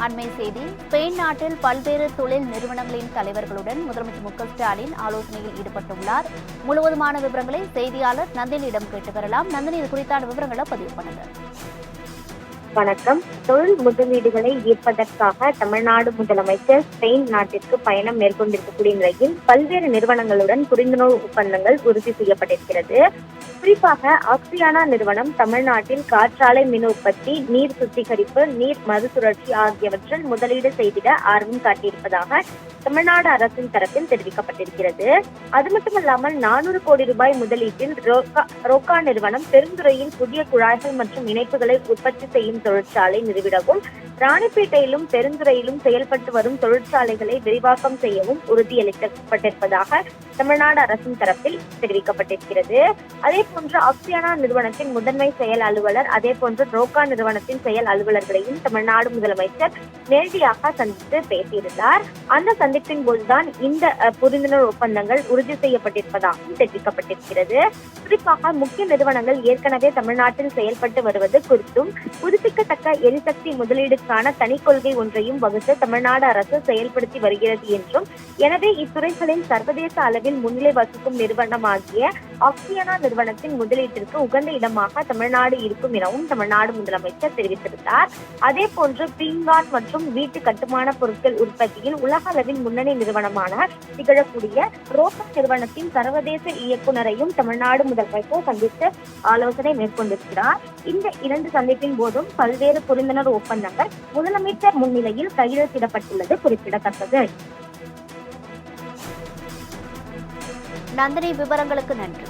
அண்மை செய்தி. ஸ்பெயின் நாட்டில் பல்வேறு தொழில் நிறுவனங்களின் தலைவர்களுடன் முதலமைச்சர் மு.க.ஸ்டாலின் ஆலோசனையில் ஈடுபட்டுள்ளார். முழுவதுமான விவரங்களை செய்தியாளர் நந்தினியிடம் கேட்டு வரலாம். நந்தினி, இது குறித்தான விவரங்களை பதிவு பண்ணுங்க. வணக்கம். தொழில் முதலீடுகளை ஈர்ப்பதற்காக தமிழ்நாடு முதலமைச்சர் ஸ்பெயின் நாட்டிற்கு பயணம் மேற்கொண்டிருக்கக்கூடிய நிலையில் பல்வேறு நிறுவனங்களுடன் புரிந்துணர்வு ஒப்பந்தங்கள் உறுதி செய்யப்பட்டிருக்கிறது. குறிப்பாக ஆக்சியானா நிறுவனம் தமிழ்நாட்டில் காற்றாலை மின் உற்பத்தி, நீர் சுத்திகரிப்பு, நீர் மறுசுழற்சி ஆகியவற்றில் முதலீடு செய்திட ஆர்வம் காட்டியிருப்பதாக தமிழ்நாடு அரசின் தரப்பில் தெரிவிக்கப்பட்டிருக்கிறது. அது மட்டுமல்லாமல் 400 கோடி ரூபாய் முதலீட்டில் ரோக்கா நிறுவனம் பெருந்துறையில் புதிய குழாய்கள் மற்றும் இணைப்புகளை உற்பத்தி செய்யும் தொழிற்சாலை நிறுவிடவும், ராணிப்பேட்டையிலும் பெருந்துறையிலும் செயல்பட்டு வரும் தொழிற்சாலைகளை விரிவாக்கம் செய்யவும் உறுதியளிக்கப்பட்டிருப்பதாக தமிழ்நாடு அரசின் தரப்பில் தெரிவிக்கப்பட்டிருக்கிறது. அதே போன்று ஆக்சியானா நிறுவனத்தின் முதன்மை செயல் அலுவலர், அதே போன்று ரோக்கா நிறுவனத்தின் செயல் அலுவலர்களையும் தமிழ்நாடு முதலமைச்சர் நேரடியாக சந்தித்து பேசியிருந்தார். அந்த சந்திப்பின் போதுதான் இந்த புரிந்துணர்வு ஒப்பந்தங்கள் உறுதி செய்யப்பட்டிருப்பதாகவும் தெரிவிக்கப்பட்டிருக்கிறது. குறிப்பாக முக்கிய நிறுவனங்கள் ஏற்கனவே தமிழ்நாட்டில் செயல்பட்டு வருவது குறித்தும், புதுப்பிக்கத்தக்க எரிசக்தி முதலீடுக்கான தனி கொள்கை ஒன்றையும் வகுத்து தமிழ்நாடு அரசு செயல்படுத்தி வருகிறது என்றும், எனவே இத்துறைகளில் சர்வதேச அளவில் முன்னிலை வகிக்கும் நிறுவனமாகிய ஆக்சியானா நிறுவனத்தின் முதலீட்டிற்கு உகந்த இடமாக தமிழ்நாடு இருக்கும் எனவும் தமிழ்நாடு முதலமைச்சர் தெரிவித்திருந்தார். அதே போன்று பீங்கான் மற்றும் வீட்டு கட்டுமான பொருட்கள் உற்பத்தியில் உலக அளவில் முன்னணி நிறுவனமான திகழக்கூடிய ரோக்கா நிறுவனத்தின் சர்வதேச இயக்குநரையும் தமிழ்நாடு முதலமைச்சர் சந்தித்து ஆலோசனை மேற்கொண்டிருக்கிறார். இந்த 2 சந்திப்பின் போதும் பல்வேறு புரிந்துணர்வு ஒப்பந்தங்கள் முதலமைச்சர் முன்னிலையில் கையெழுத்திடப்பட்டுள்ளது குறிப்பிடத்தக்கது. நந்தினி, விவரங்களுக்கு நன்றி.